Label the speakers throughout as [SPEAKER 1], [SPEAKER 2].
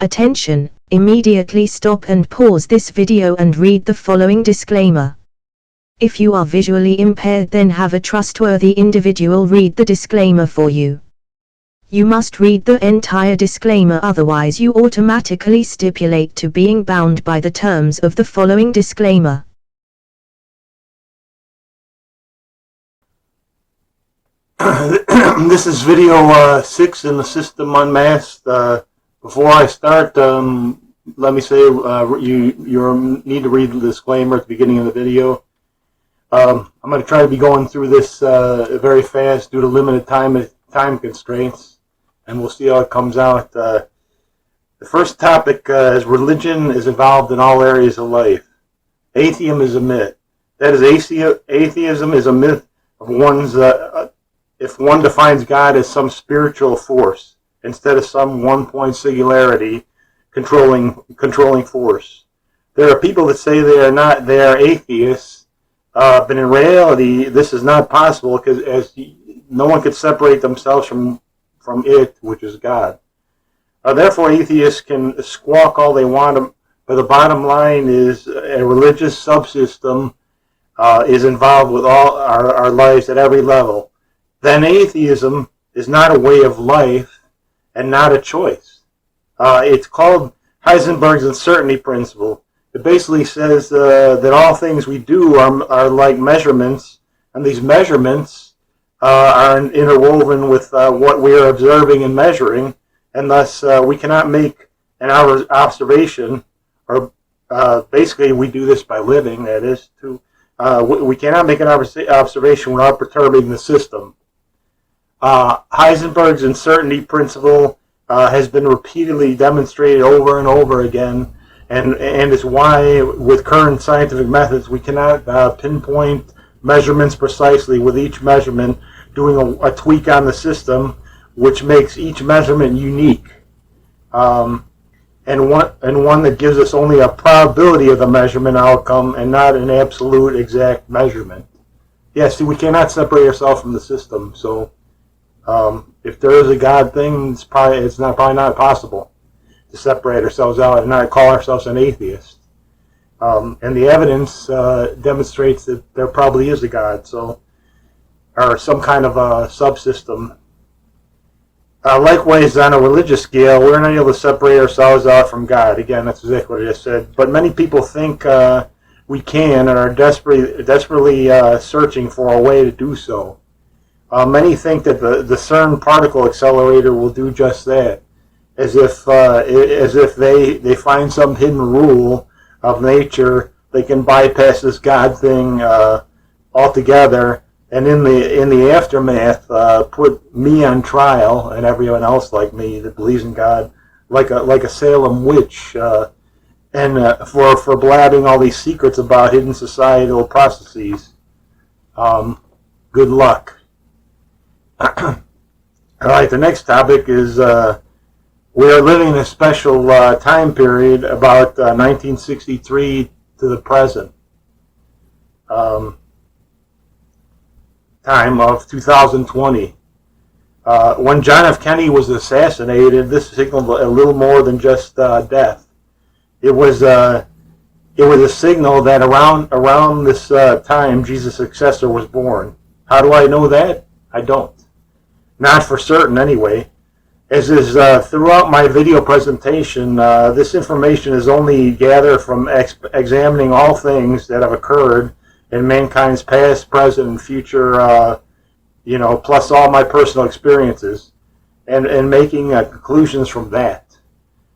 [SPEAKER 1] Attention! Immediately stop and pause this video and read the following disclaimer. If you are visually impaired, then have a trustworthy individual read the disclaimer for you. You must read the entire disclaimer, otherwise you automatically stipulate to being bound by the terms of the following disclaimer.
[SPEAKER 2] This is video 6 in the system unmasked. Before I start, let me say you need to read the disclaimer at the beginning of the video. I'm going to try to be going through this very fast due to limited time constraints, and we'll see how it comes out. The first topic is religion is involved in all areas of life. Atheism is a myth. That is, atheism is a myth of one's, if one defines God as some spiritual force instead of some one-point singularity controlling force. There are people that say they are atheists, but in reality this is not possible, because as no one could separate themselves from it, which is God. Therefore, atheists can squawk all they want, but the bottom line is a religious subsystem is involved with all our lives at every level. Then atheism is not a way of life and not a choice. It's called HEISENBERG's uncertainty principle. It basically says that all things we do are like measurements, and these measurements are interwoven with what we are observing and measuring, and thus we cannot make an observation, or basically we do this by living, that is, we cannot make an observation without perturbing the system. Heisenberg's uncertainty principle has been repeatedly demonstrated over and over again, and is why, with current scientific methods, we cannot pinpoint measurements precisely, with each measurement doing a tweak on the system, which makes each measurement unique, and one that gives us only a probability of the measurement outcome and not an absolute exact measurement. Yeah, see, we cannot separate ourselves from the system, so if there is a God thing, it's probably not possible to separate ourselves out and not call ourselves an atheist. And the evidence demonstrates that there probably is a God, or some kind of a subsystem. Likewise, on a religious scale, we're not able to separate ourselves out from God. Again, that's exactly what I just said. But many people think we can, and are desperately searching for a way to do so. Many think that the CERN particle accelerator will do just that, as if they find some hidden rule of nature, they can bypass this God thing altogether, and in the aftermath put me on trial and everyone else like me that believes in God, like a Salem witch, and for blabbing all these secrets about hidden societal processes. Good luck. All right, the next topic is we are living in a special time period, about 1963 to the present, time of 2020. When John F. Kennedy was assassinated, this signaled a little more than just death. It was a signal that around this time Jesus' successor was born. How do I know that? I don't. Not for certain, anyway. As is throughout my video presentation, this information is only gathered from examining all things that have occurred in mankind's past, present, and future, plus all my personal experiences, and making conclusions from that.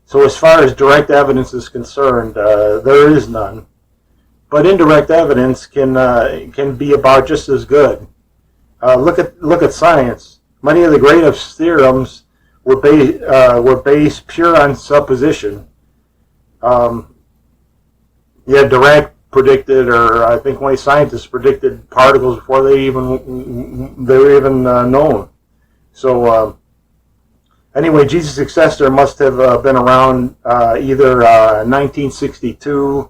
[SPEAKER 2] So as far as direct evidence is concerned, there is none. But indirect evidence can be about just as good. Look at science. Many of the greatest theorems were based pure on supposition. Dirac predicted, or I think many scientists predicted particles before they were even known. So anyway, Jesus' successor must have been around either 1962.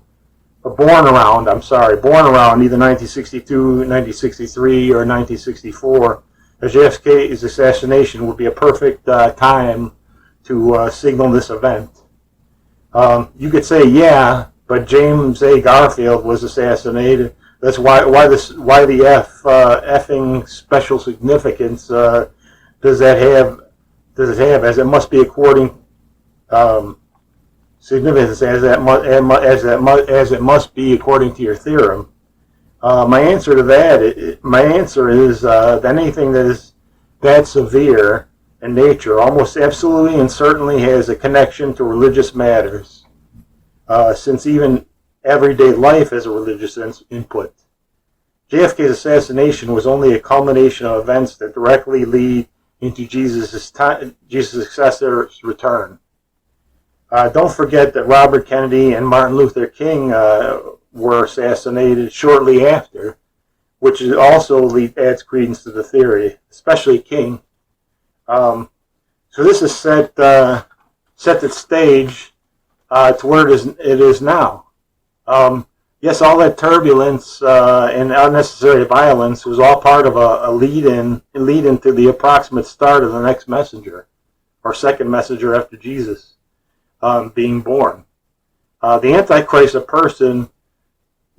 [SPEAKER 2] Born around either 1962, 1963, or 1964. As JFK's assassination would be a perfect time to signal this event. You could say, yeah, but James A. Garfield was assassinated. That's why the effing special significance does it have? As it must be according significance as it must be according to your theorem. My answer to that is that anything that is that severe in nature almost absolutely and certainly has a connection to religious matters, since even everyday life has a religious input. JFK's assassination was only a culmination of events that directly lead into Jesus' successor's return. Don't forget that Robert Kennedy and Martin Luther King were assassinated shortly after, which also adds credence to the theory, especially King. So this is set the stage to where it is now. Yes, all that turbulence and unnecessary violence was all part of a lead-in to the approximate start of the next messenger, or second messenger after Jesus being born. The Antichrist, a person,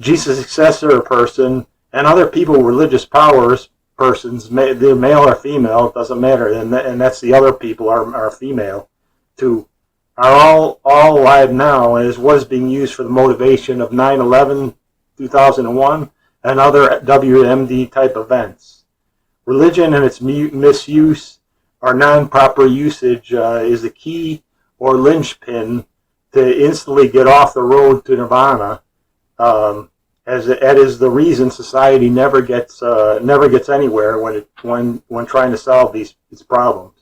[SPEAKER 2] Jesus' successor, a person, and other people, religious powers, persons, they're male or female, it doesn't matter, and that's the other people are female, too, are all alive now, and was being used for the motivation of 9/11, 2001, and other WMD type events. Religion and its misuse or non-proper usage is the key or linchpin to instantly get off the road to nirvana, as that is the reason society never gets anywhere when trying to solve these problems.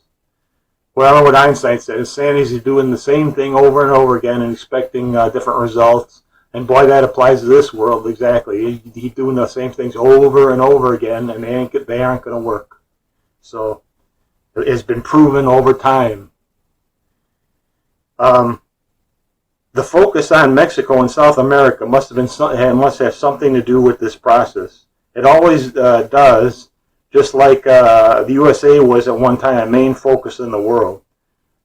[SPEAKER 2] Well, what Einstein said, insanity is doing the same thing over and over again and expecting different results. And boy, that applies to this world exactly. He's doing the same things over and over again, and they aren't going to work. So it's been proven over time. The focus on Mexico and South America must have something to do with this process. It always does. Just like the USA was at one time a main focus in the world.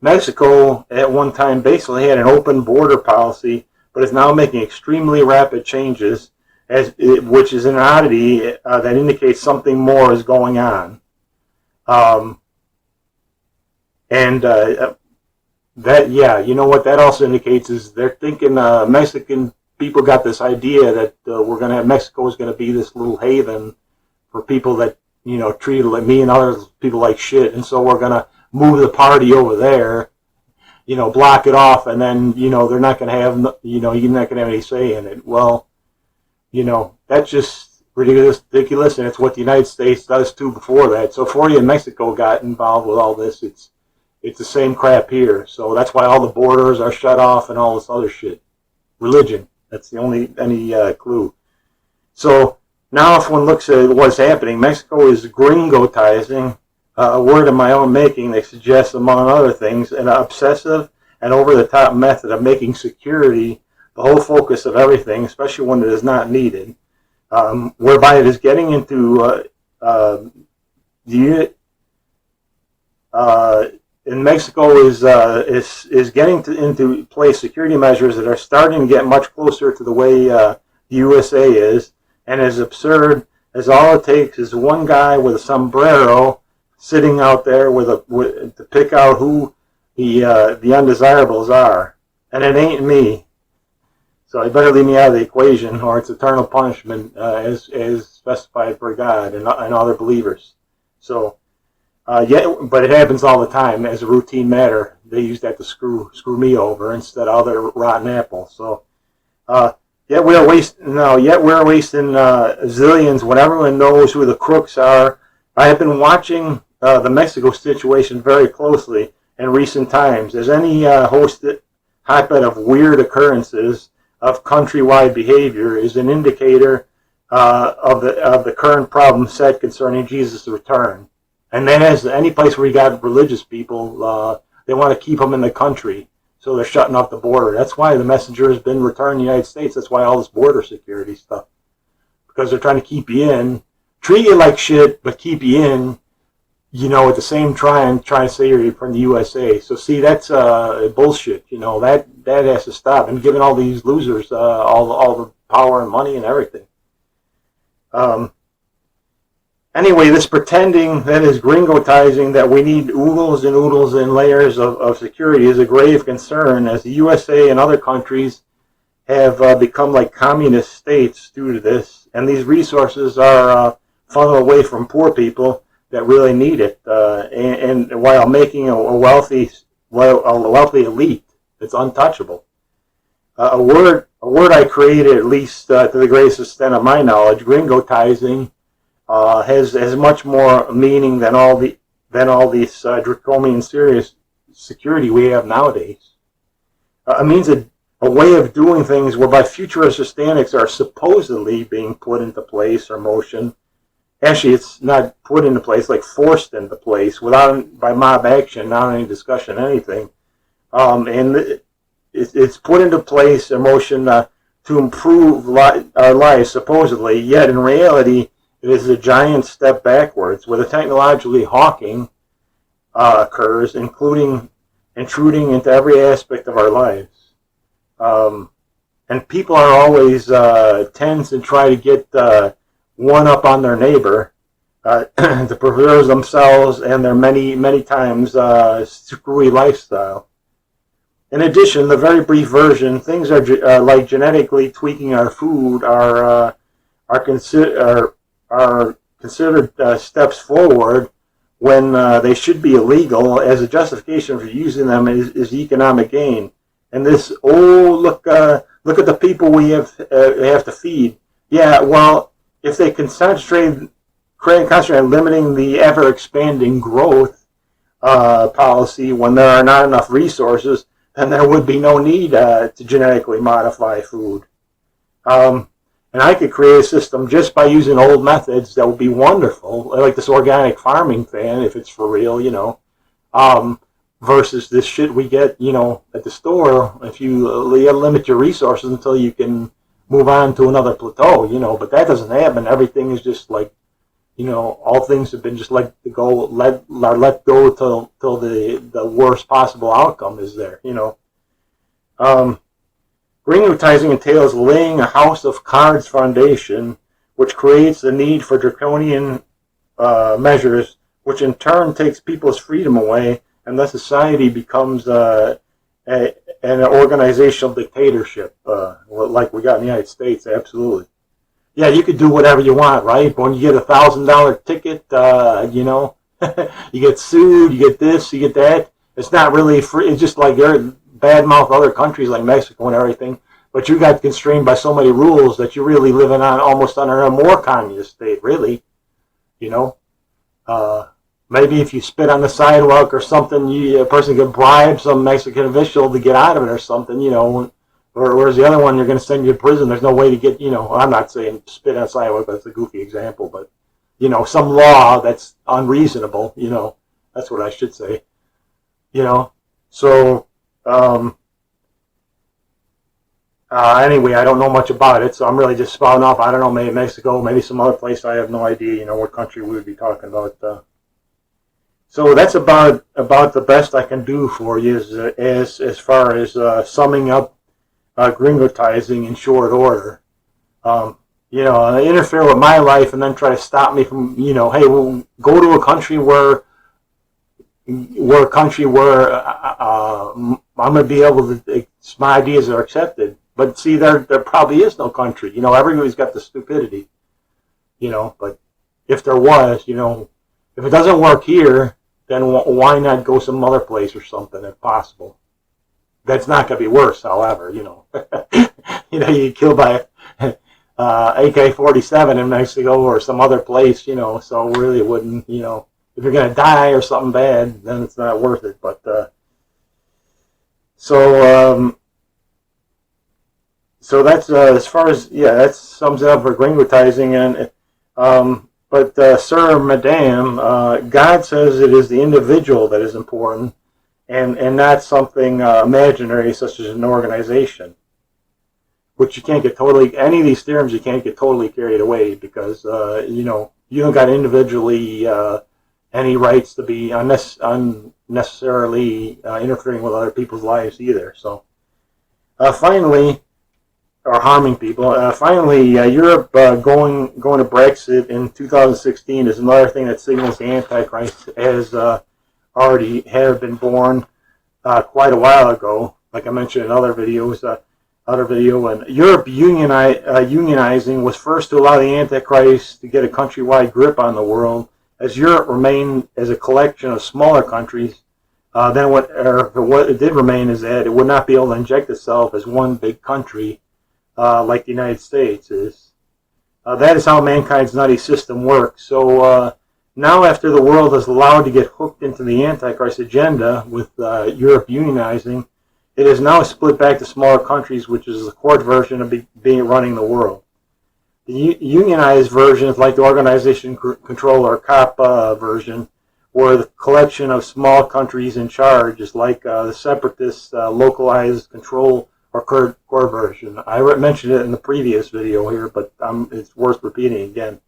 [SPEAKER 2] Mexico at one time basically had an open border policy, but is now making extremely rapid changes, which is an oddity that indicates something more is going on. That, yeah, you know what that also indicates is they're thinking Mexican people got this idea that Mexico is going to be this little haven for people that, you know, treated like me and other people like shit, and so we're going to move the party over there, you know, block it off, and then, you know, they're not going to have, you know, you're not going to have any say in it. Well, you know, that's just ridiculous, and it's what the United States does too before that. So before you in Mexico got involved with all this, it's the same crap here. So that's why all the borders are shut off and all this other shit. Religion, that's the only clue. So now if one looks at what's happening, Mexico is gringotizing, a word of my own making that suggests, among other things, an obsessive and over-the-top method of making security the whole focus of everything, especially when it is not needed, whereby it is getting into in Mexico is getting into place security measures that are starting to get much closer to the way the USA is. And as absurd as all it takes is one guy with a sombrero sitting out there to pick out who the undesirables are, and it ain't me. So you better leave me out of the equation, or it's eternal punishment, as specified for God and other believers. So, but it happens all the time as a routine matter. They use that to screw me over instead of other rotten apples. So. Yet we're wasting zillions when everyone knows who the crooks are. I have been watching the Mexico situation very closely in recent times, as any hotbed of weird occurrences of countrywide behavior is an indicator of the current problem set concerning Jesus' return. And then, as any place where you got religious people, they want to keep them in the country. So they're shutting off the border. That's why the messenger has been returned in the United States. That's why all this border security stuff. Because they're trying to keep you in, treat you like shit, but keep you in, at the same trying to say you're from the USA. So see, that's bullshit. That has to stop. And giving all these losers all the power and money and everything. Anyway, this pretending, that is gringotizing, that we need oodles and oodles and layers of security is a grave concern, as the USA and other countries have become like communist states due to this, and these resources are funneled away from poor people that really need it, and while making a wealthy elite that's untouchable. A word I created, at least to the greatest extent of my knowledge, gringotizing, has much more meaning than all these draconian serious security we have nowadays. It means a way of doing things whereby futuristic standards are supposedly being put into place or motion. Actually, it's not put into place, like forced into place by mob action, not any discussion, anything. And it's put into place or motion to improve our lives, supposedly, yet in reality, it is a giant step backwards, where the technologically hawking occurs, including intruding into every aspect of our lives. And people are always tends to try to get one up on their neighbor to preserve themselves and their many times screwy lifestyle. In addition, the very brief version, things are like genetically tweaking our food are considered steps forward when they should be illegal, as a justification for using them is economic gain. And this, look at the people we have to feed. Yeah, well, if they concentrate on limiting the ever-expanding growth policy when there are not enough resources, then there would be no need to genetically modify food. And I could create a system just by using old methods that would be wonderful, like this organic farming thing, if it's for real, versus this shit we get, at the store, if you limit your resources until you can move on to another plateau, but that doesn't happen. Everything is just like, all things have been just let go till the worst possible outcome is there, Gringotizing entails laying a house of cards foundation, which creates the need for draconian measures, which in turn takes people's freedom away, and thus society becomes an organizational dictatorship, like we got in the United States. Absolutely. Yeah, you could do whatever you want, right? But when you get a $1,000 ticket, you get sued, you get this, you get that. It's not really free. It's just like they're badmouth other countries like Mexico and everything, but you got constrained by so many rules that you're really living on almost under a more communist state, really. Maybe if you spit on the sidewalk or something, a person could bribe some Mexican official to get out of it or something, whereas the other one, you're going to send you to prison. There's no way to get, I'm not saying spit on the sidewalk, that's a goofy example, but, some law that's unreasonable, that's what I should say, so, anyway, I don't know much about it, so I'm really just spouting off. I don't know, maybe Mexico, maybe some other place. I have no idea, what country we would be talking about. So that's about the best I can do for you as far as summing up gringotizing in short order. Interfere with my life and then try to stop me from, hey, well, go to a country where I'm going to be able to, my ideas are accepted. But see, there probably is no country. Everybody's got the stupidity. But if there was, if it doesn't work here, then why not go some other place or something if possible? That's not going to be worse, however, you get killed by AK-47 in Mexico or some other place, so really it wouldn't, if you're going to die or something bad, then it's not worth it. But, so that's as far as that sums it up for gringotizing. But sir, madame, God says it is the individual that is important, and not something imaginary such as an organization. Which you can't get totally, any of these theorems you can't get totally carried away because you don't got individually any rights to be unnecessarily interfering with other people's lives either. So finally, or harming people. Finally, Europe going to Brexit in 2016 is another thing that signals the Antichrist has already been born quite a while ago. Like I mentioned in other videos, and Europe unionizing was first to allow the Antichrist to get a countrywide grip on the world, as Europe remained as a collection of smaller countries. Then what it did remain is that it would not be able to inject itself as one big country like the United States is. That is how mankind's nutty system works. So now, after the world is allowed to get hooked into the Antichrist agenda with Europe unionizing, it is now split back to smaller countries, which is the court version of running the world. The unionized version is like the organization control or COP version, where the collection of small countries in charge is like the separatist localized control or core version. I mentioned it in the previous video here, but it's worth repeating again.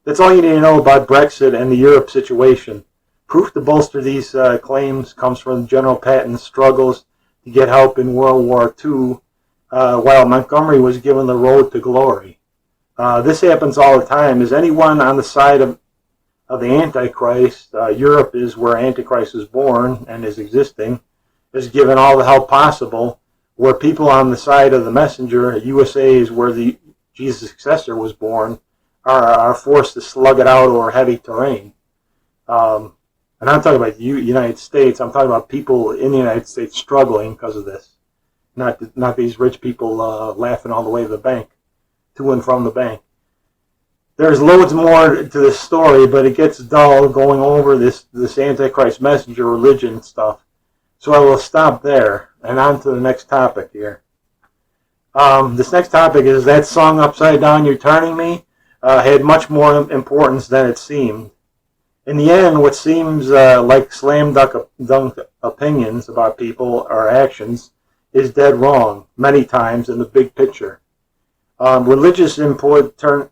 [SPEAKER 2] That's all you need to know about Brexit and the Europe situation. Proof to bolster these claims comes from General Patton's struggles to get help in World War II, while Montgomery was given the road to glory. This happens all the time. Is anyone on the side of the Antichrist? Europe is where Antichrist is born and is existing, is given all the help possible. Where people on the side of the messenger, USA is where the Jesus' successor was born, are forced to slug it out over heavy terrain. And I'm talking about the United States. I'm talking about people in the United States struggling because of this. Not these rich people laughing all the way to the bank, to and from the bank. There's loads more to this story, but it gets dull going over this Antichrist messenger religion stuff. So I will stop there and on to the next topic here. This next topic is that song Upside Down You're Turning Me had much more importance than it seemed. In the end, what seems like slam dunk opinions about people or actions is dead wrong many times in the big picture. Religious input turns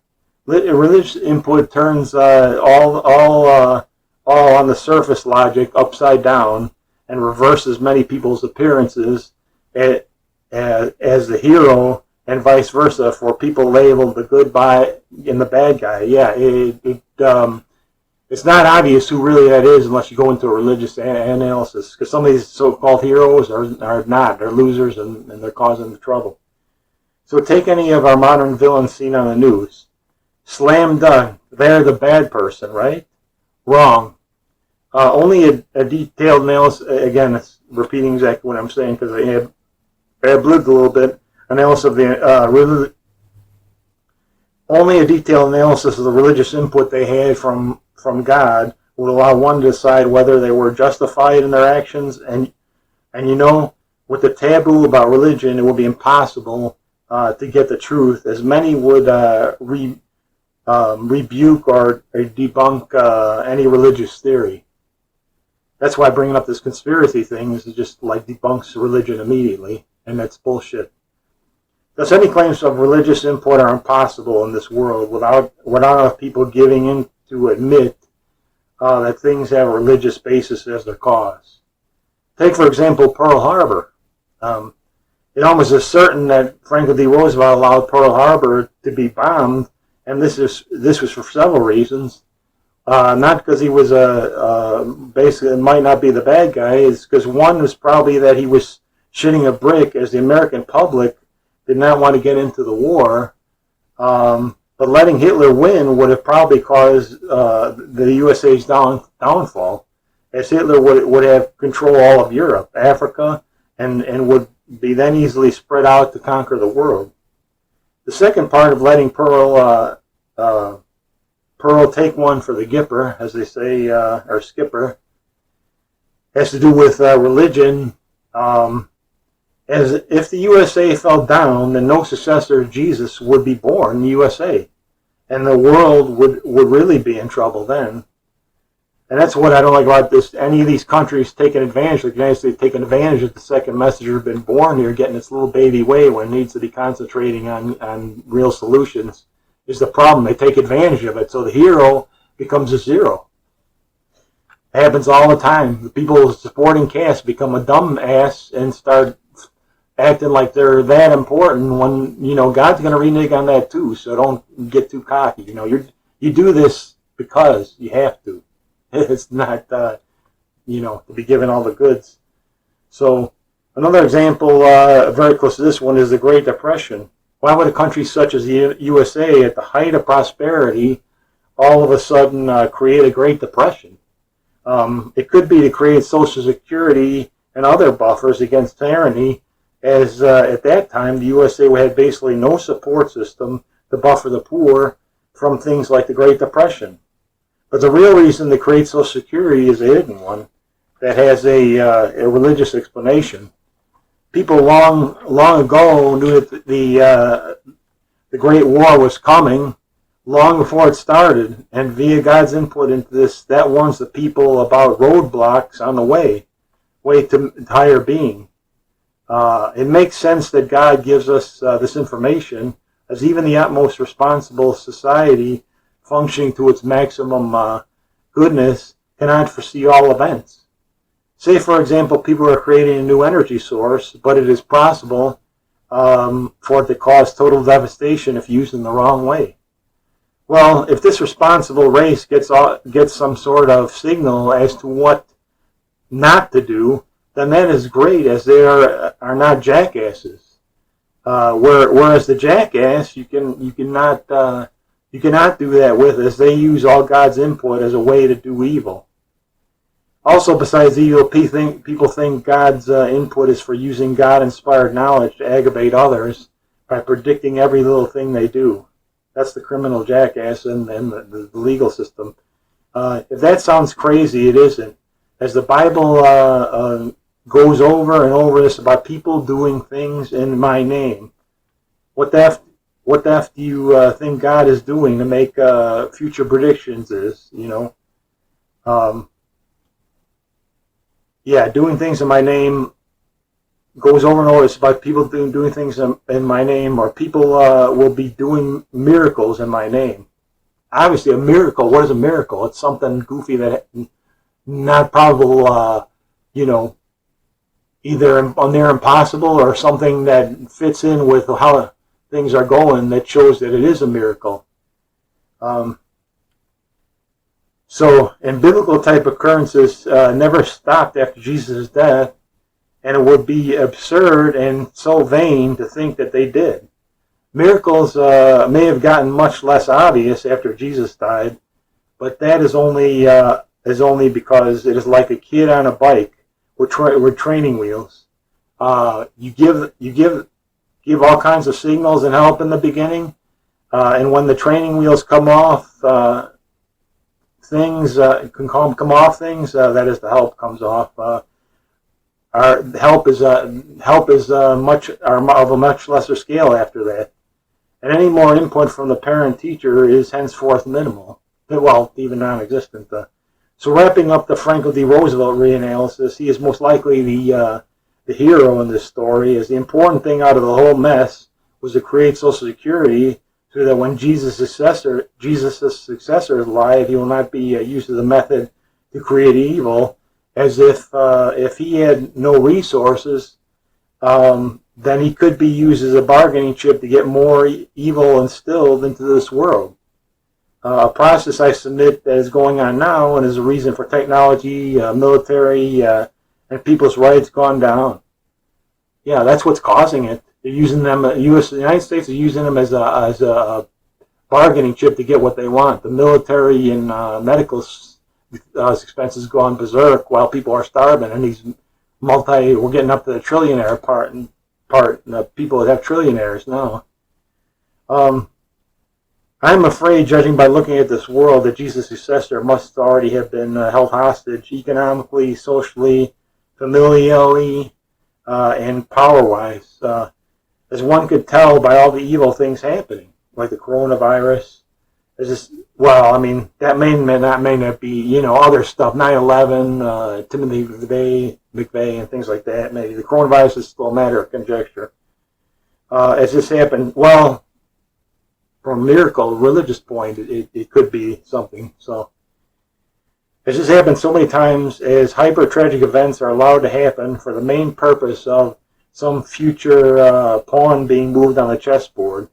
[SPEAKER 2] all on the surface logic upside down and reverses many people's appearances as the hero and vice versa for people labeled the good guy and the bad guy. Yeah, it's not obvious who really that is unless you go into a religious analysis, because some of these so-called heroes are not. They're losers and they're causing the trouble. So take any of our modern villains seen on the news. Slam dunk. They're the bad person, right? Wrong. Only a detailed analysis, again, it's repeating exactly what I'm saying because I had bad-blooded a little bit, analysis of the only a detailed analysis of the religious input they had from God would allow one to decide whether they were justified in their actions. And you know, with the taboo about religion, it will be impossible to get the truth, as many would rebuke or debunk any religious theory. That's why bringing up this conspiracy thing is just like debunks religion immediately, and that's bullshit. Thus, any claims of religious input are impossible in this world without enough people giving in to admit that things have a religious basis as their cause. Take, for example, Pearl Harbor. It almost is certain that Franklin D. Roosevelt allowed Pearl Harbor to be bombed, and this was for several reasons. Not because he was basically might not be the bad guy. It's because one was probably that he was shitting a brick, as the American public did not want to get into the war. But letting Hitler win would have probably caused the USA's downfall, as Hitler would have control all of Europe, Africa, and would be then easily spread out to conquer the world. The second part of letting Pearl take one for the Gipper, as they say, or Skipper, has to do with religion. As if the USA fell down, then no successor of Jesus would be born in the USA, and the world would really be in trouble then. And that's what I don't like about this. Any of these countries taking advantage, like the United States taking advantage of the second messenger been born here, getting its little baby way when it needs to be concentrating on real solutions, is the problem. They take advantage of it, so the hero becomes a zero. Happens all the time. The people supporting cast become a dumb ass and start acting like they're that important when, you know, God's going to renege on that too, so don't get too cocky. You know, you do this because you have to. It's not, you know, to be given all the goods. So another example very close to this one is the Great Depression. Why would a country such as the USA, at the height of prosperity, all of a sudden create a Great Depression? It could be to create Social Security and other buffers against tyranny, as at that time the USA had basically no support system to buffer the poor from things like the Great Depression. But the real reason to create Social Security is a hidden one that has a religious explanation. People long ago knew that the Great War was coming long before it started, and via God's input into this, that warns the people about roadblocks on the way to higher being. It makes sense that God gives us this information, as even the utmost responsible society functioning to its maximum goodness cannot foresee all events. Say, for example, people are creating a new energy source, but it is possible for it to cause total devastation if used in the wrong way. Well, if this responsible race gets some sort of signal as to what not to do, then that is great, as they are not jackasses. Whereas the jackass, you cannot do that with, as they use all God's input as a way to do evil. Also, besides evil, people think God's input is for using God-inspired knowledge to aggravate others by predicting every little thing they do. That's the criminal jackass and the legal system. If that sounds crazy, it isn't. As the Bible goes over and over this about people doing things in my name, what the F do you think God is doing to make future predictions is, you know? Yeah, doing things in my name goes over and over. It's about people doing things in my name, or people will be doing miracles in my name. Obviously, a miracle. What is a miracle? It's something goofy that not probable, you know, either near impossible or something that fits in with how things are going that shows that it is a miracle. So, and biblical type occurrences never stopped after Jesus' death, and it would be absurd and so vain to think that they did. Miracles may have gotten much less obvious after Jesus died, but that is only because it is like a kid on a bike with training wheels. You give all kinds of signals and help in the beginning, and when the training wheels come off, things can come off things. That is, the help comes off. Our help is of a much lesser scale after that, and any more input from the parent teacher is henceforth minimal. Well, even non-existent. So, wrapping up the Franklin D. Roosevelt reanalysis, he is most likely the hero in this story, as the important thing out of the whole mess was to create Social Security, so that when Jesus' successor is alive, he will not be used as a method to create evil, as if he had no resources, then he could be used as a bargaining chip to get more evil instilled into this world. A process, I submit, that is going on now and is a reason for technology, military, and people's rights gone down. Yeah, that's what's causing it. They're using them. The United States is using them as a bargaining chip to get what they want. The military and medical expenses gone berserk while people are starving, and we're getting up to the trillionaire part, and the people that have trillionaires now. I'm afraid, judging by looking at this world, that Jesus' successor must already have been held hostage economically, socially, familially, and power-wise, as one could tell by all the evil things happening, like the coronavirus. Well, I mean, that may not be, other stuff, 9/11, Timothy McVeigh, and things like that. Maybe the coronavirus is still a matter of conjecture. As this happened, well, from a miracle, religious point, it could be something. So, It's just happened so many times as hyper-tragic events are allowed to happen for the main purpose of some future pawn being moved on the chessboard.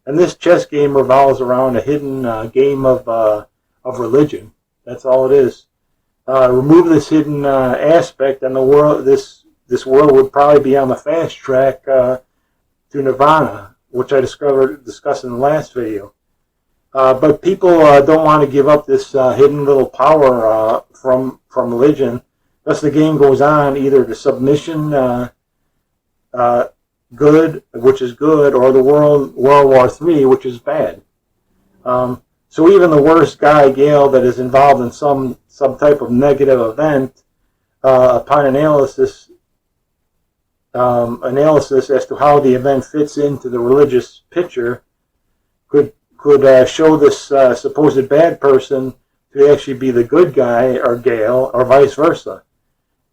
[SPEAKER 2] And this chess game revolves around a hidden game of religion. That's all it is. Remove this hidden aspect, and the world, this world would probably be on the fast track to nirvana, which I discussed in the last video. But people don't want to give up this hidden little power from religion. Thus, the game goes on either to submission, good, which is good, or the World War III, which is bad. So even the worst guy, Gale, that is involved in some type of negative event, upon analysis as to how the event fits into the religious picture, could show this supposed bad person to actually be the good guy, or Gale, or vice versa.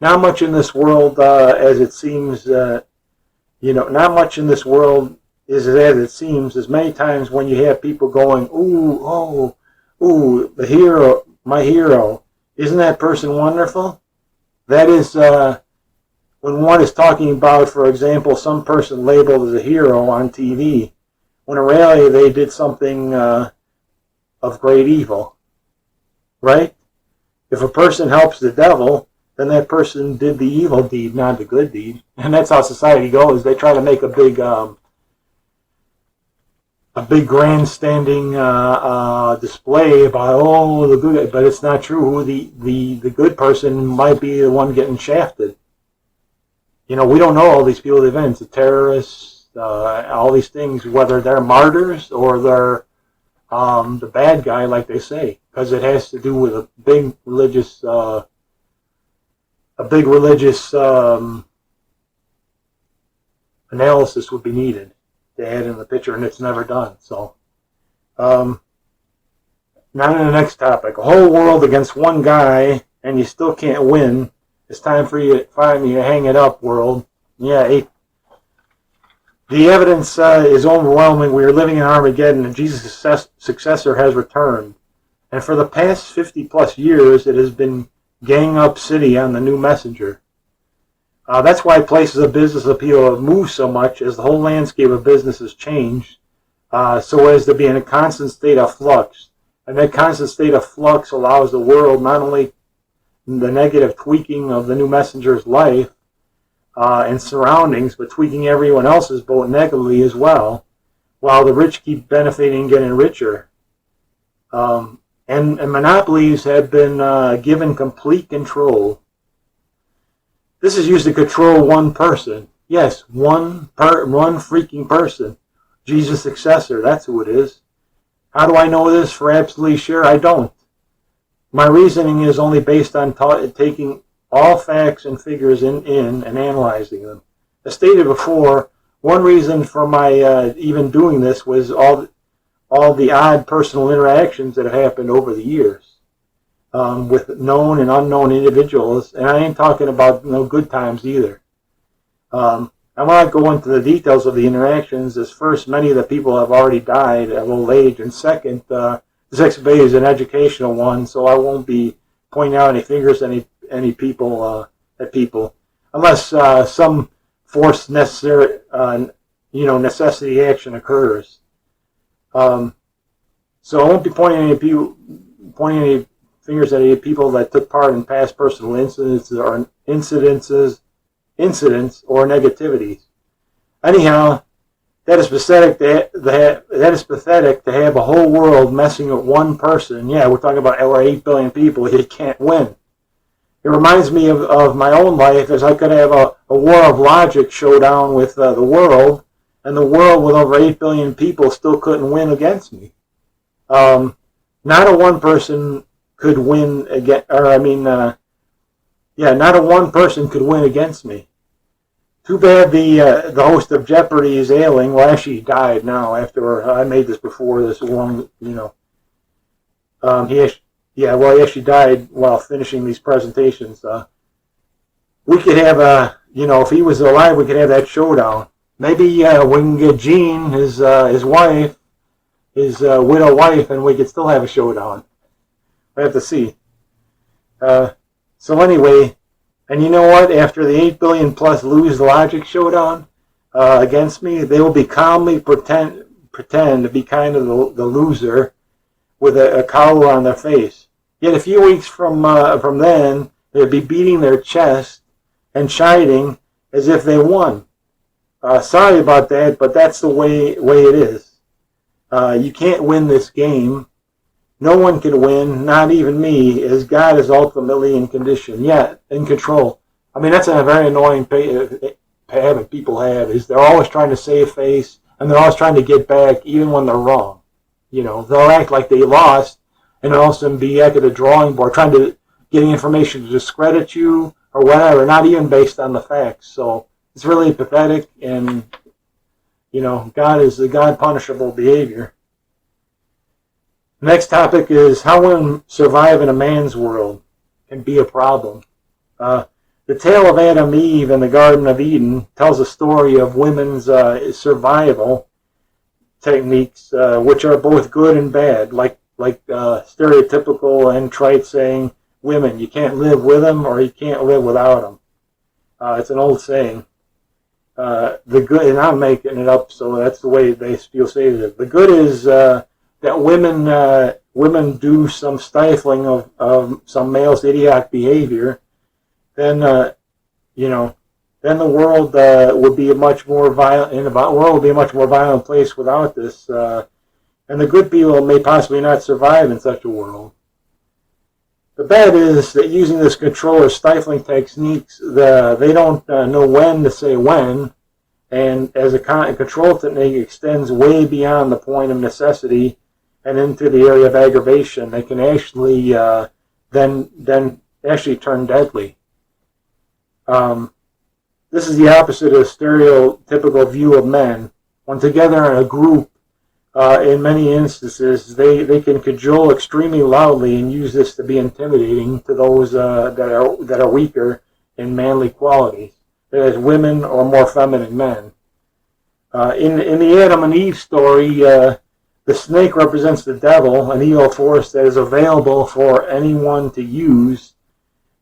[SPEAKER 2] Not much in this world as it seems. Not much in this world is as it seems. As many times when you have people going, ooh, the hero, my hero, isn't that person wonderful? That is when one is talking about, for example, some person labeled as a hero on TV, when in reality they did something of great evil, right? If a person helps the devil, then that person did the evil deed, not the good deed. And that's how society goes. They try to make a big grandstanding display about, the good, but it's not true. The good person might be the one getting shafted. We don't know all these people, the events, the terrorists, all these things, whether they're martyrs or they're the bad guy, like they say, because it has to do with a big religious analysis would be needed to add in the picture, and it's never done. So, now in the next topic, a whole world against one guy, and you still can't win. It's time for you to hang it up, world. Yeah, the evidence is overwhelming. We are living in Armageddon, and Jesus' successor has returned. And for the past 50 plus years, it has been gang up city on the new messenger. That's why places of business appeal have moved so much, as the whole landscape of business has changed, so as to be in a constant state of flux. And that constant state of flux allows the world not only the negative tweaking of the new messenger's life and surroundings, but tweaking everyone else's boat negatively as well, while the rich keep benefiting and getting richer. And monopolies have been given complete control. This is used to control one person. Yes, one freaking person. Jesus' successor, that's who it is. How do I know this for absolutely sure? I don't. My reasoning is only based on taking all facts and figures in and analyzing them. As stated before, one reason for my even doing this was all the odd personal interactions that have happened over the years with known and unknown individuals, and I ain't talking about no good times either. I won't go into the details of the interactions, as first, many of the people have already died at old age, and second, this exhibit is an educational one, so I won't be pointing out any fingers at any people, unless some forced necessity action occurs. So I won't be pointing any fingers at any people that took part in past personal incidents or incidents or negativities. Anyhow, that is pathetic. That is pathetic to have a whole world messing with one person. Yeah, we're talking about over 8 billion people. You can't win. It reminds me of my own life, as I could have a war of logic showdown with the world, and the world with over 8 billion people still couldn't win against me. Not a one person could win against, not a one person could win against me. Too bad the host of Jeopardy is ailing. Well, actually, he died now after I made this before this long, he actually died while finishing these presentations. We could have if he was alive, we could have that showdown. Maybe we can get Jean, his wife, his widow wife, and we could still have a showdown. We have to see. So anyway, and you know what? After the 8 billion plus lose logic showdown against me, they will be calmly pretend to be kind of the loser with a cowl on their face. Yet a few weeks from then, they'll be beating their chest and chiding as if they won. Sorry about that, but that's the way it is. You can't win this game. No one can win, not even me, as God is ultimately in control. I mean, that's a very annoying habit people have, is they're always trying to save face, and they're always trying to get back, even when they're wrong. You know, they'll act like they lost, and also be back at the drawing board, trying to get information to discredit you, or whatever, not even based on the facts. So, it's really pathetic, and, you know, God is the God-punishable behavior. Next topic is how women survive in a man's world can be a problem. The tale of Adam and Eve in the Garden of Eden tells a story of women's survival techniques, which are both good and bad, like stereotypical and trite saying, women, you can't live with them or you can't live without them. It's an old saying. The good, and I'm making it up, so that's the way they feel say it. The good is that women do some stifling of some male's idiotic behavior, then then the world would be a much more violent. The world would be a much more violent place without this, and the good people may possibly not survive in such a world. The bad is that using this control or stifling techniques, they don't know when to say when, and as a control technique extends way beyond the point of necessity and into the area of aggravation, they can actually then actually turn deadly. This is the opposite of the stereotypical view of men. When together in a group, in many instances, they can cajole extremely loudly and use this to be intimidating to those that are weaker in manly qualities, that is, women or more feminine men. In the Adam and Eve story, the snake represents the devil, an evil force that is available for anyone to use,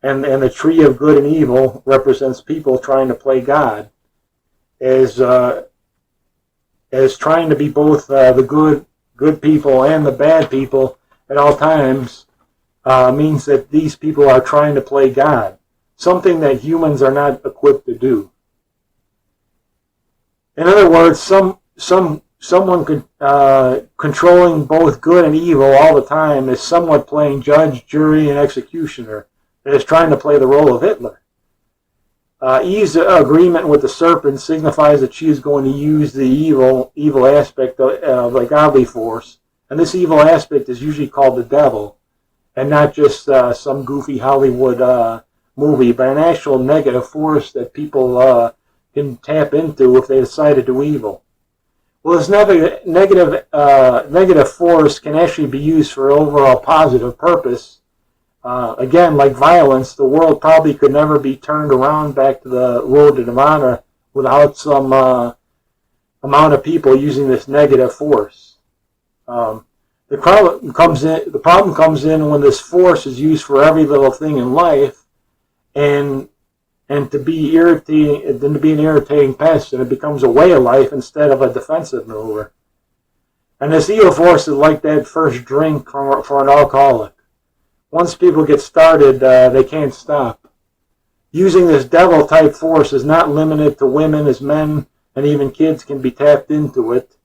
[SPEAKER 2] and the tree of good and evil represents people trying to play God, as trying to be both the good people and the bad people at all times means that these people are trying to play God, something that humans are not equipped to do. In other words, someone controlling both good and evil all the time is somewhat playing judge, jury, and executioner. That is trying to play the role of Hitler. Eve's agreement with the serpent signifies that she is going to use the evil aspect of a godly force, and this evil aspect is usually called the devil, and not just some goofy Hollywood movie, but an actual negative force that people can tap into if they decide to do evil. Well, this negative force can actually be used for overall positive purpose. Again, like violence, the world probably could never be turned around back to the road to nirvana without some amount of people using this negative force. The problem comes in when this force is used for every little thing in life, and to be an irritating pest, and it becomes a way of life instead of a defensive maneuver. And this evil force is like that first drink for an alcoholic. Once people get started, they can't stop. Using this devil-type force is not limited to women, as men and even kids can be tapped into it.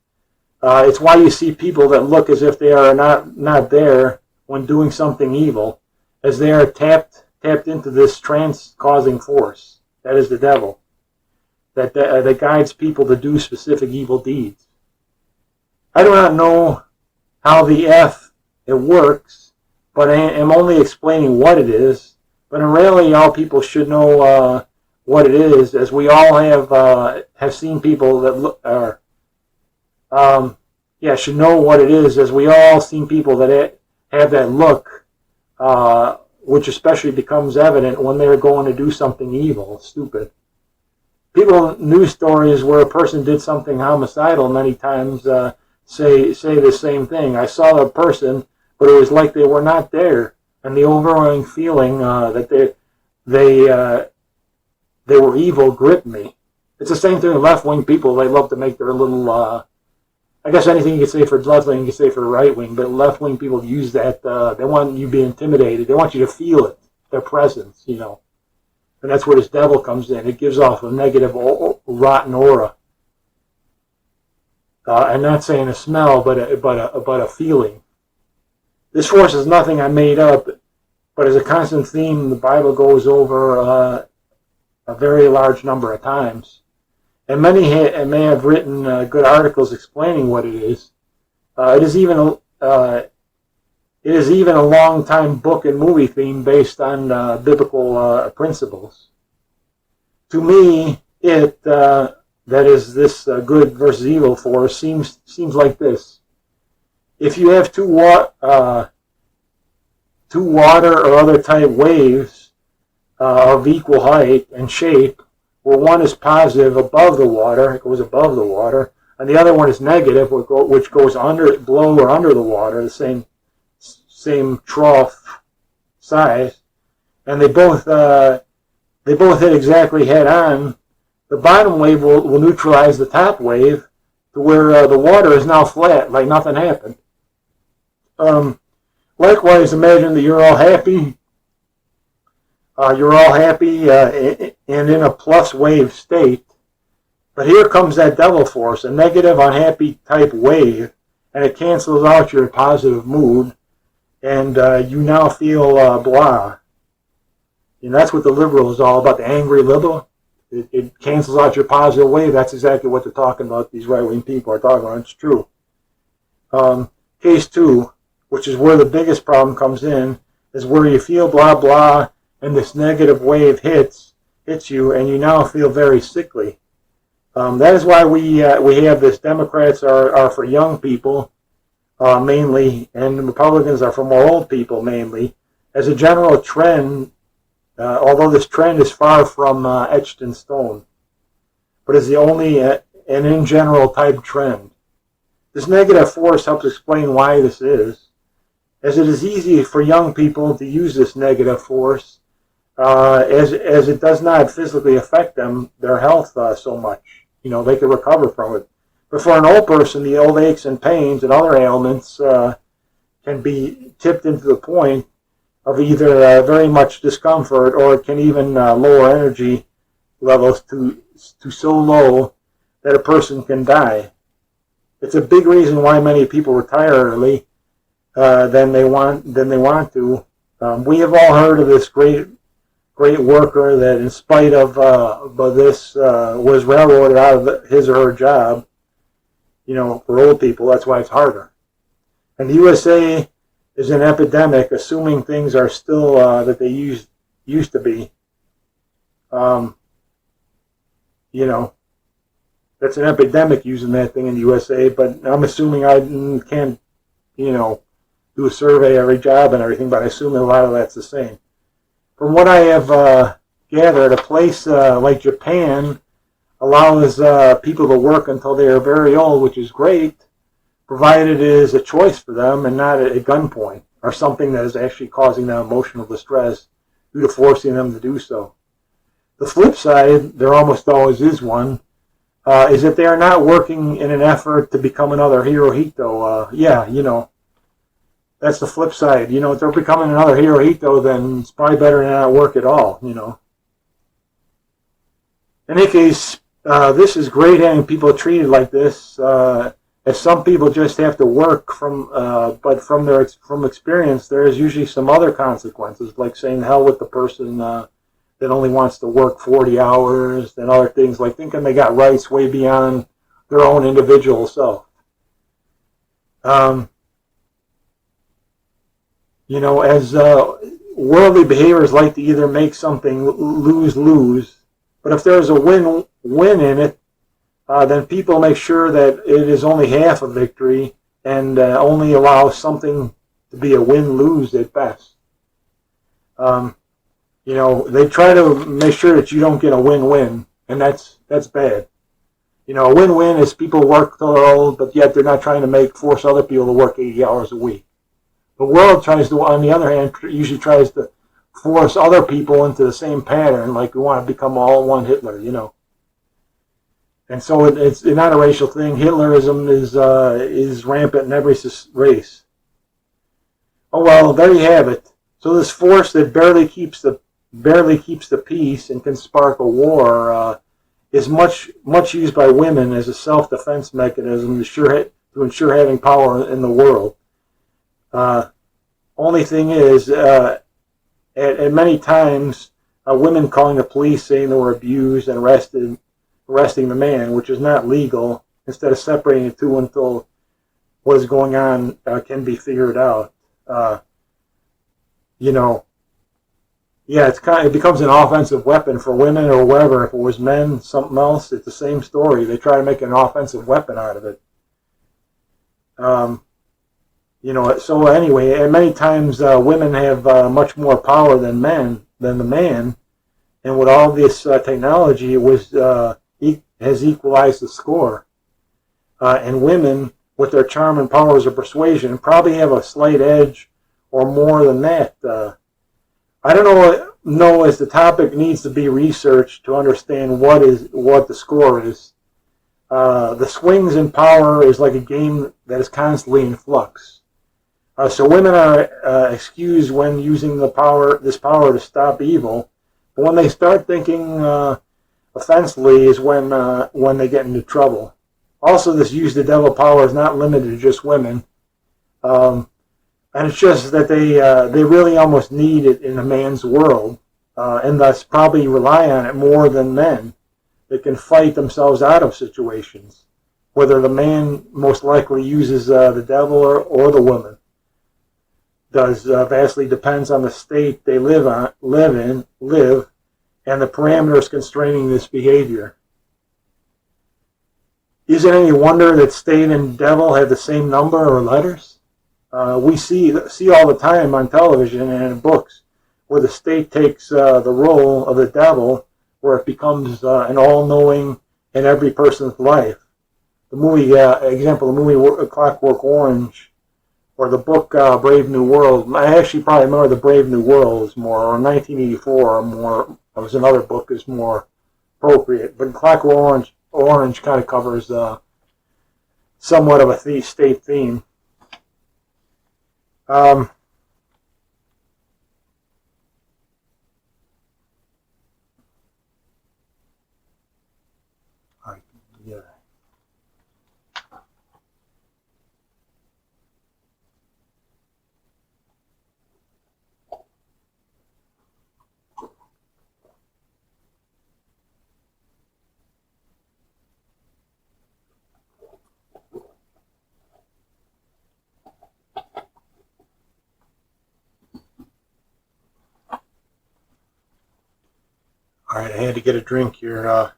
[SPEAKER 2] It's why you see people that look as if they are not there when doing something evil, as they are tapped into this trance-causing force. That is the devil, that guides people to do specific evil deeds. I do not know how it works, but I am only explaining what it is. But in reality, all people should know what it is, as we all have seen people that should know what it is, as we all seen people that have that look, which especially becomes evident when they're going to do something evil, stupid. People in news stories where a person did something homicidal many times say the same thing. I saw a person, but it was like they were not there, and the overwhelming feeling that they were evil gripped me. It's the same thing with left-wing people. They love to make their little, I guess anything you can say for left-wing, you can say for right-wing, but left-wing people use that, they want you to be intimidated. They want you to feel it, their presence, you know. And that's where this devil comes in. It gives off a negative, rotten aura. I'm not saying a smell, but a feeling. This force is nothing I made up, but as a constant theme, the Bible goes over a very large number of times. And many may have written good articles explaining what it is. It is even a long-time book and movie theme based on biblical principles. To me, that is this good versus evil force seems like this. If you have two water or other type waves of equal height and shape, where one is positive above the water, it goes above the water, and the other one is negative, which goes below or under the water, the same trough size, and they both hit exactly head on, the bottom wave will neutralize the top wave to where the water is now flat, like nothing happened. Likewise, imagine that you're all happy. And in a plus wave state. But here comes that devil force, a negative, unhappy type wave, and it cancels out your positive mood, and you now feel blah. And that's what the liberal is all about, the angry liberal. It cancels out your positive wave. That's exactly what they're talking about. These right-wing people are talking about. It's true. Case 2, which is where the biggest problem comes in, is where you feel blah, blah, and this negative wave hits you, and you now feel very sickly. That is why we have this. Democrats are for young people, mainly, and the Republicans are for more old people, mainly. As a general trend, although this trend is far from etched in stone, but is the only an in general type trend. This negative force helps explain why this is, as it is easy for young people to use this negative force, as it does not physically affect their health so much. You know, they can recover from it. But for an old person, the old aches and pains and other ailments can be tipped into the point of either very much discomfort, or it can even lower energy levels to so low that a person can die. It's a big reason why many people retire early than they want to. We have all heard of this great worker that, in spite of this, was railroaded out of his or her job. You know, for old people, that's why it's harder. And the USA is an epidemic, assuming things are still that they used to be. You know, that's an epidemic using that thing in the USA, but I'm assuming I can't, you know, do a survey every job and everything, but I assume that a lot of that's the same. From what I have gathered, a place like Japan allows people to work until they are very old, which is great, provided it is a choice for them and not at gunpoint, or something that is actually causing them emotional distress due to forcing them to do so. The flip side, there almost always is one, is that they are not working in an effort to become another Hirohito. Yeah, you know, that's the flip side. You know, if they're becoming another Hirohito, then it's probably better to not work at all, you know. In any case, this is great having people treated like this. As some people just have to work but from experience, there is usually some other consequences, like saying hell with the person that only wants to work 40 hours, and other things, like thinking they got rights way beyond their own individual self. You know, as worldly behaviors like to either make something lose-lose, but if there's a win-win in it, then people make sure that it is only half a victory and only allow something to be a win-lose at best. You know, they try to make sure that you don't get a win-win, and that's bad. You know, a win-win is people work till they're old, but yet they're not trying to force other people to work 80 hours a week. The world tries to, on the other hand, usually tries to force other people into the same pattern, like we want to become all one Hitler, you know. And so it's not a racial thing. Hitlerism is rampant in every race. Oh well, there you have it. So this force that barely keeps the peace and can spark a war is much used by women as a self-defense mechanism to ensure having power in the world. Only thing is, at many times, women calling the police saying they were abused and arresting the man, which is not legal, instead of separating the two until what is going on can be figured out. You know, yeah, it becomes an offensive weapon for women or wherever. If it was men, something else, it's the same story. They try to make an offensive weapon out of it. You know, so anyway, and many times women have much more power than the man, and with all this technology, it has equalized the score. And women, with their charm and powers of persuasion, probably have a slight edge or more than that. I don't know as the topic needs to be researched to understand what the score is. The swings in power is like a game that is constantly in flux. So women are excused when using this power to stop evil, but when they start thinking offensively is when they get into trouble. Also, this use the devil power is not limited to just women. And it's just that they really almost need it in a man's world, and thus probably rely on it more than men. They can fight themselves out of situations. Whether the man most likely uses the devil or the woman vastly depends on the state they live in, and the parameters constraining this behavior. Is it any wonder that state and devil have the same number or letters? We see all the time on television and in books where the state takes the role of the devil, where it becomes an all-knowing in every person's life. The movie, the movie Clockwork Orange, or the book Brave New World. I actually probably remember the Brave New World is more, or 1984 or more. That was another book is more appropriate. But Clockwork Orange kind of covers somewhat of a state theme. Yeah. All right, I had to get a drink here.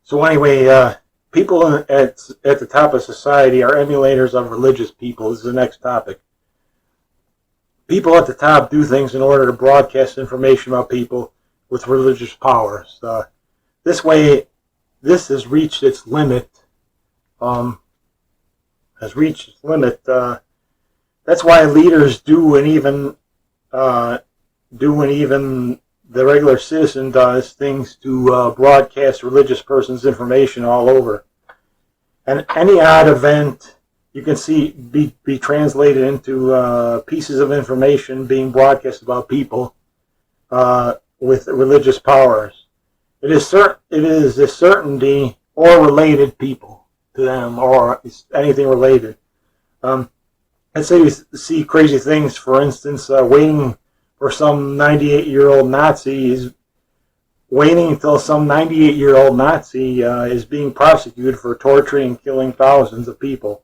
[SPEAKER 2] So anyway, people at the top of society are emulators of religious people. This is the next topic. People at the top do things in order to broadcast information about people with religious powers. This way, this has reached its limit. That's why leaders do, and even the regular citizen does things to broadcast religious person's information all over. And any odd event you can see be translated into pieces of information being broadcast about people with religious powers. It is a certainty or related people to them, or anything related. Let's say we see crazy things, for instance, waiting for some 98-year-old Nazi is waiting until some 98-year-old Nazi is being prosecuted for torturing and killing thousands of people.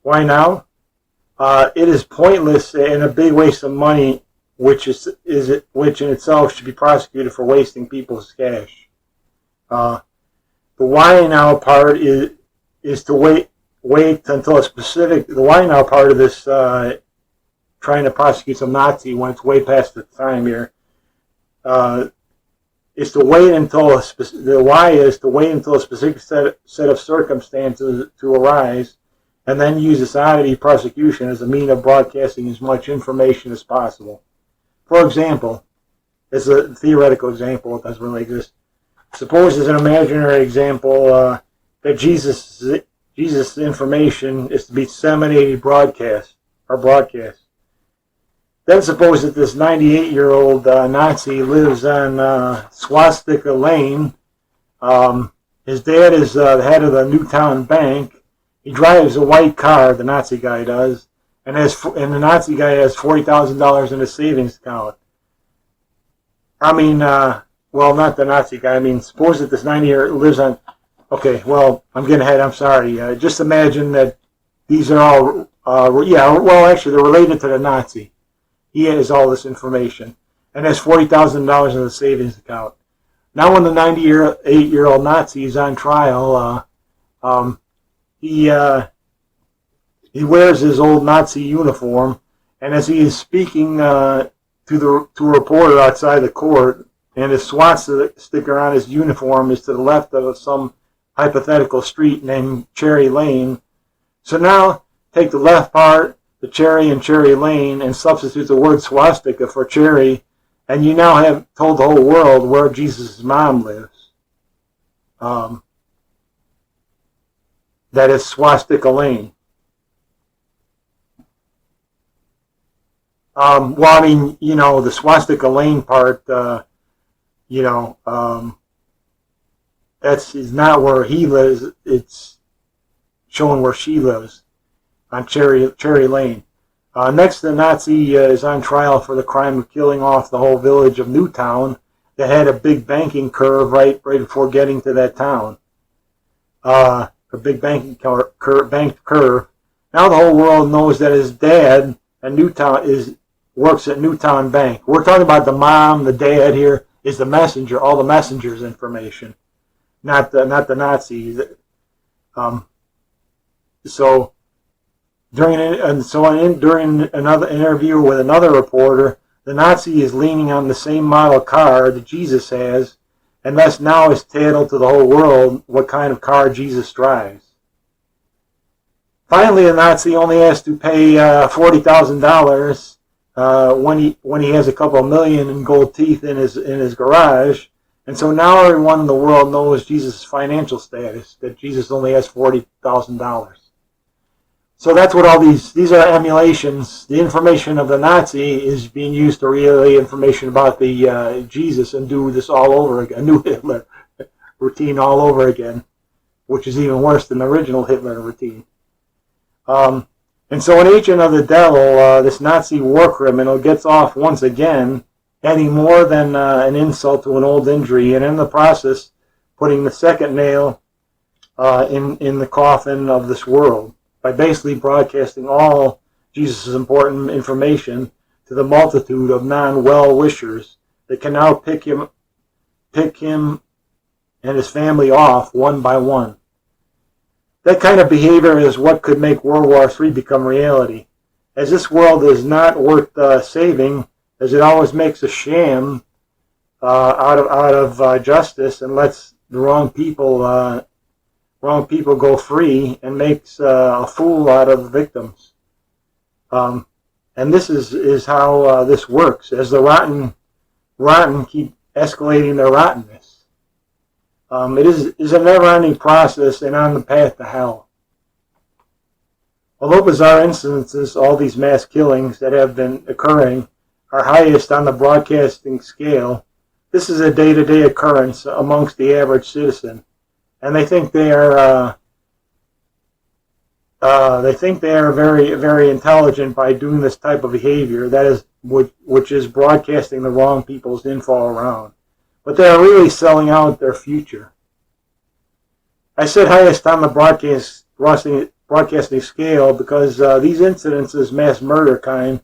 [SPEAKER 2] Why now? It is pointless and a big waste of money, which in itself should be prosecuted for wasting people's cash. The why now part is to wait until a specific. The why now part of this. Trying to prosecute some Nazi when it's way past the time here, is to wait until the why is to wait until a specific set of circumstances to arise and then use society prosecution as a means of broadcasting as much information as possible. For example, this is a theoretical example, it doesn't really exist. Suppose as an imaginary example that Jesus' information is to be disseminated broadcast. Then suppose that this 98-year-old Nazi lives on Swastika Lane. His dad is the head of the Newtown Bank. He drives a white car, the Nazi guy does, and the Nazi guy has $40,000 in his savings account. I mean, well, not the Nazi guy. I mean, suppose that this 90-year-old lives on... Okay, well, I'm getting ahead. I'm sorry. Just imagine that these are all... yeah, well, actually, they're related to the Nazi. He has all this information and has $40,000 in the savings account. Now when the 98-year-old Nazi is on trial, he wears his old Nazi uniform, and as he is speaking to a reporter outside the court, and his swastika on his uniform is to the left of some hypothetical street named Cherry Lane. So now take the left part, the Cherry and Cherry Lane, and substitute the word swastika for Cherry, and you now have told the whole world where Jesus' mom lives. That is Swastika Lane. Well, I mean, you know, the Swastika Lane part, you know, is not where he lives. It's showing where she lives on Cherry Lane. Next, the Nazi is on trial for the crime of killing off the whole village of Newtown that had a big banking curve right before getting to that town. A big banking curve. Now the whole world knows that his dad at Newtown works at Newtown Bank. We're talking about the mom, the dad here is the messenger, all the messenger's information, not the Nazi. During another interview with another reporter, the Nazi is leaning on the same model car that Jesus has, and thus now is tattled to the whole world what kind of car Jesus drives. Finally, the Nazi only has to pay $40,000 when he has a couple of million in gold teeth in his garage, and so now everyone in the world knows Jesus' financial status, that Jesus only has $40,000. So that's what all these are emulations. The information of the Nazi is being used to relay information about the Jesus and do this all over again, a new Hitler routine all over again, which is even worse than the original Hitler routine. And so an agent of the devil, this Nazi war criminal, gets off once again, adding more than an insult to an old injury, and in the process putting the second nail in the coffin of this world, by basically broadcasting all Jesus' important information to the multitude of non-well-wishers that can now pick him and his family off one by one. That kind of behavior is what could make World War III become reality. As this world is not worth saving, as it always makes a sham out of justice and lets the wrong people go free and makes a fool out of the victims. And this is how this works, as the rotten keep escalating their rottenness. It is a never-ending process and on the path to hell. Although bizarre incidences, all these mass killings that have been occurring, are highest on the broadcasting scale, this is a day-to-day occurrence amongst the average citizen. And they think they are very, very intelligent by doing this type of behavior. That is, which is broadcasting the wrong people's info around. But they are really selling out their future. I said highest on the broadcasting scale because these incidences, mass murder kind,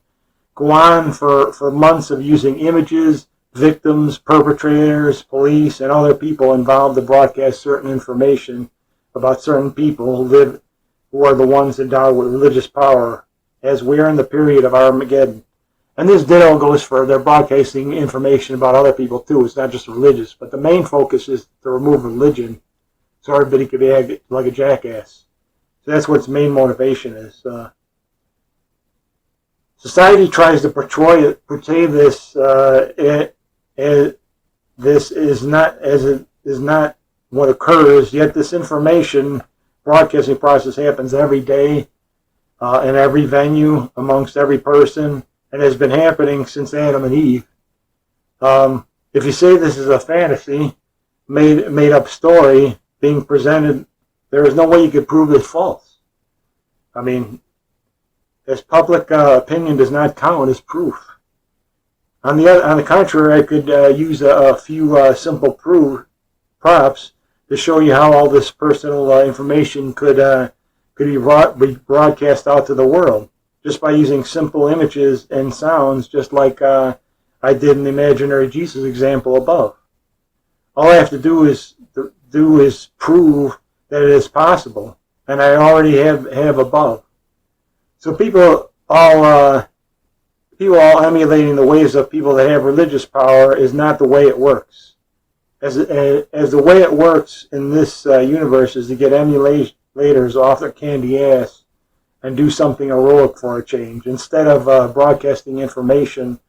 [SPEAKER 2] go on for months of using images, victims, perpetrators, police, and other people involved to broadcast certain information about certain people who are the ones endowed with religious power, as we are in the period of Armageddon. And this ditto goes for their broadcasting information about other people too. It's not just religious, but the main focus is to remove religion so everybody can be like a jackass. So that's what its main motivation is. Society tries to portray this as this is not what occurs. Yet this information broadcasting process happens every day, in every venue, amongst every person, and has been happening since Adam and Eve. If you say this is a fantasy, made up story being presented, there is no way you could prove it's false. I mean, as public opinion does not count as proof. On the contrary, I could use a few simple props to show you how all this personal information could be broadcast out to the world, just by using simple images and sounds, just like I did in the imaginary Jesus example above. All I have to do is prove that it is possible, and I already have above. So people all emulating the ways of people that have religious power is not the way it works. As the way it works in this universe is to get emulators off their candy ass and do something heroic for a change, instead of broadcasting information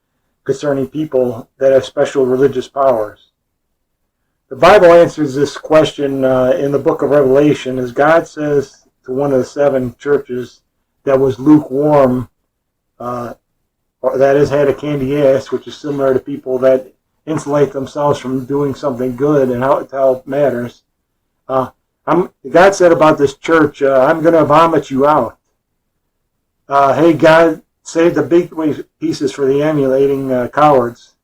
[SPEAKER 2] concerning people that have special religious powers. The Bible answers this question in the book of Revelation, as God says to one of the 7 churches that was lukewarm, or that is had a candy ass, which is similar to people that insulate themselves from doing something good and how it matters. God said about this church, I'm going to vomit you out. Hey, God, save the big pieces for the emulating cowards.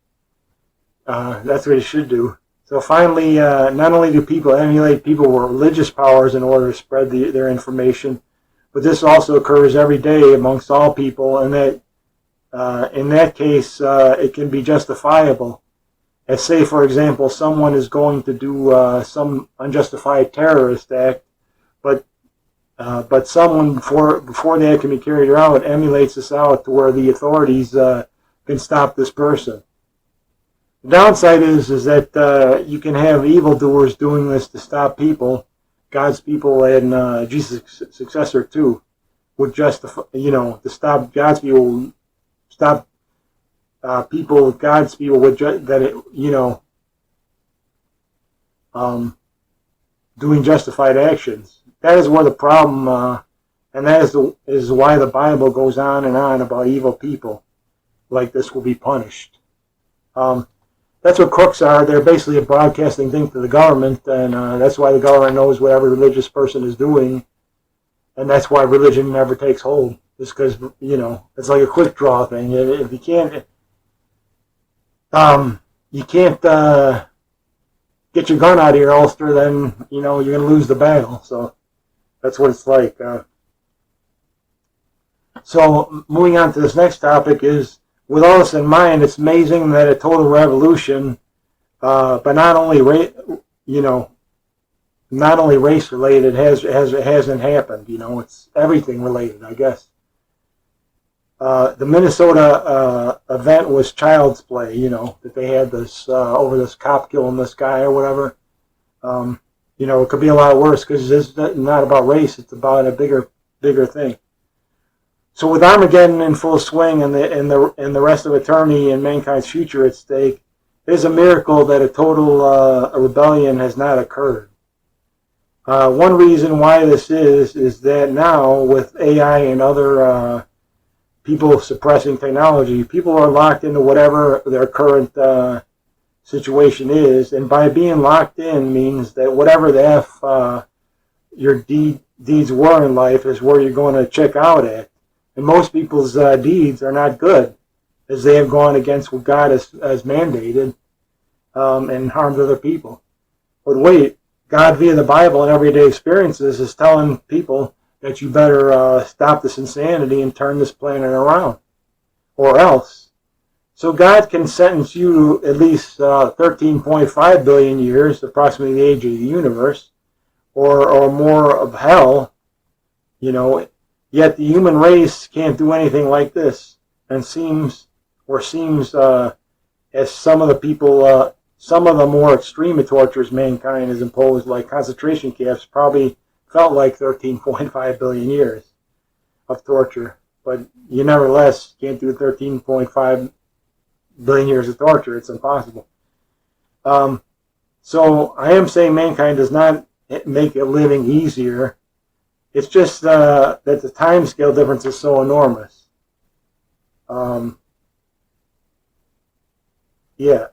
[SPEAKER 2] That's what he should do. So finally, not only do people emulate people with religious powers in order to spread their information, but this also occurs every day amongst all people, and that in that case, it can be justifiable. As say, for example, someone is going to do some unjustified terrorist act, but someone before the act can be carried out emulates this out to where the authorities can stop this person. The downside is that you can have evildoers doing this to stop people, God's people and Jesus' successor too, would justify, to stop God's people, stop people, God's people would doing justified actions. That is where the problem, and that is why the Bible goes on and on about evil people like this will be punished. That's what crooks are. They're basically a broadcasting thing to the government, and that's why the government knows what every religious person is doing, and that's why religion never takes hold. Just because, it's like a quick draw thing. If you can't, get your gun out of your holster, then, you're going to lose the battle. So that's what it's like. So moving on to this next topic is, with all this in mind, it's amazing that a total revolution, but not only race related, hasn't happened. It's everything related, I guess. The Minnesota event was child's play. That they had this over this cop killing this guy or whatever. It could be a lot worse because it's not about race; it's about a bigger thing. So with Armageddon in full swing and the rest of eternity and mankind's future at stake, it is a miracle that a total rebellion has not occurred. One reason why this is that now with AI and other people suppressing technology, people are locked into whatever their current situation is, and by being locked in means that whatever the F your deeds were in life is where you're going to check out at. And most people's deeds are not good, as they have gone against what God has mandated and harmed other people. But wait, God via the Bible and everyday experiences is telling people that you better stop this insanity and turn this planet around, or else. So God can sentence you to at least 13.5 billion years, approximately the age of the universe, or more of hell, Yet the human race can't do anything like this, and seems as some of the people, some of the more extreme tortures mankind has imposed, like concentration camps, probably felt like 13.5 billion years of torture. But you nevertheless can't do 13.5 billion years of torture. It's impossible. So I am saying mankind does not make a living easier. It's just that the time scale difference is so enormous. Yeah.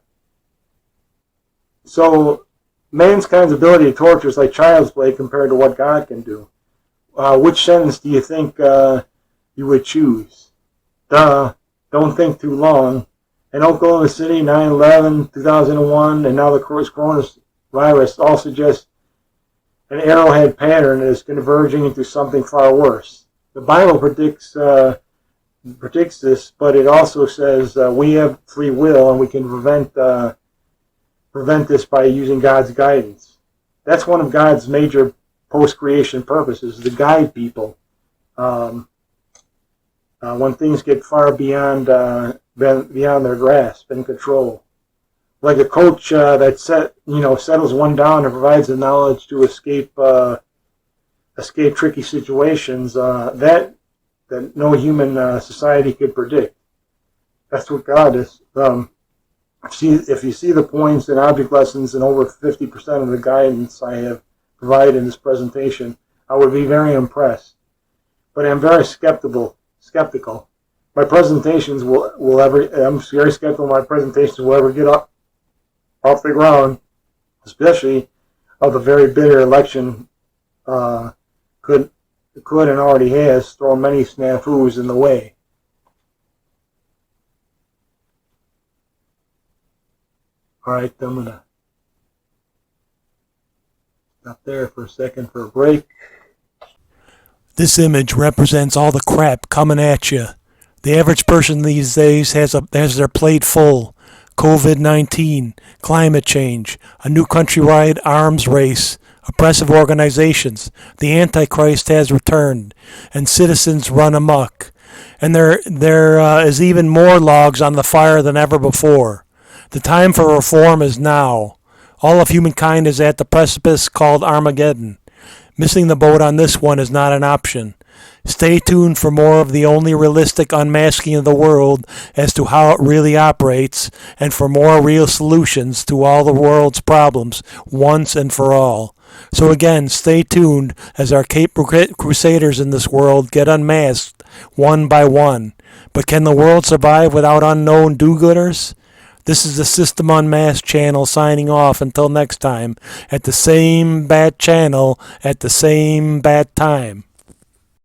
[SPEAKER 2] So mankind's ability to torture is like child's play compared to what God can do. Which sentence do you think you would choose? Don't think too long. In Oklahoma City, 9/11, 2001, and now the coronavirus all suggest an arrowhead pattern is converging into something far worse. The Bible predicts this, but it also says we have free will and we can prevent this by using God's guidance. That's one of God's major post-creation purposes, to guide people when things get far beyond their grasp and control. Like a coach that settles one down and provides the knowledge to escape tricky situations that no human society could predict. That's what God is. If you see the points and object lessons in over 50% of the guidance I have provided in this presentation, I would be very impressed. But I'm very skeptical. My presentations I'm very skeptical my presentations will ever get off the ground, especially of the very bitter election could and already has thrown many snafus in the way. Alright, I'm going to stop there for a second for a break.
[SPEAKER 3] This image represents all the crap coming at you. The average person these days has their plate full. COVID-19, climate change, a new countrywide arms race, oppressive organizations, the Antichrist has returned, and citizens run amok. And there is even more logs on the fire than ever before. The time for reform is now. All of humankind is at the precipice called Armageddon. Missing the boat on this one is not an option. Stay tuned for more of the only realistic unmasking of the world as to how it really operates, and for more real solutions to all the world's problems once and for all. So again, stay tuned as our Cape Crusaders in this world get unmasked one by one. But can the world survive without unknown do-gooders? This is the System Unmasked channel signing off until next time, at the same bad channel, at the same bad time.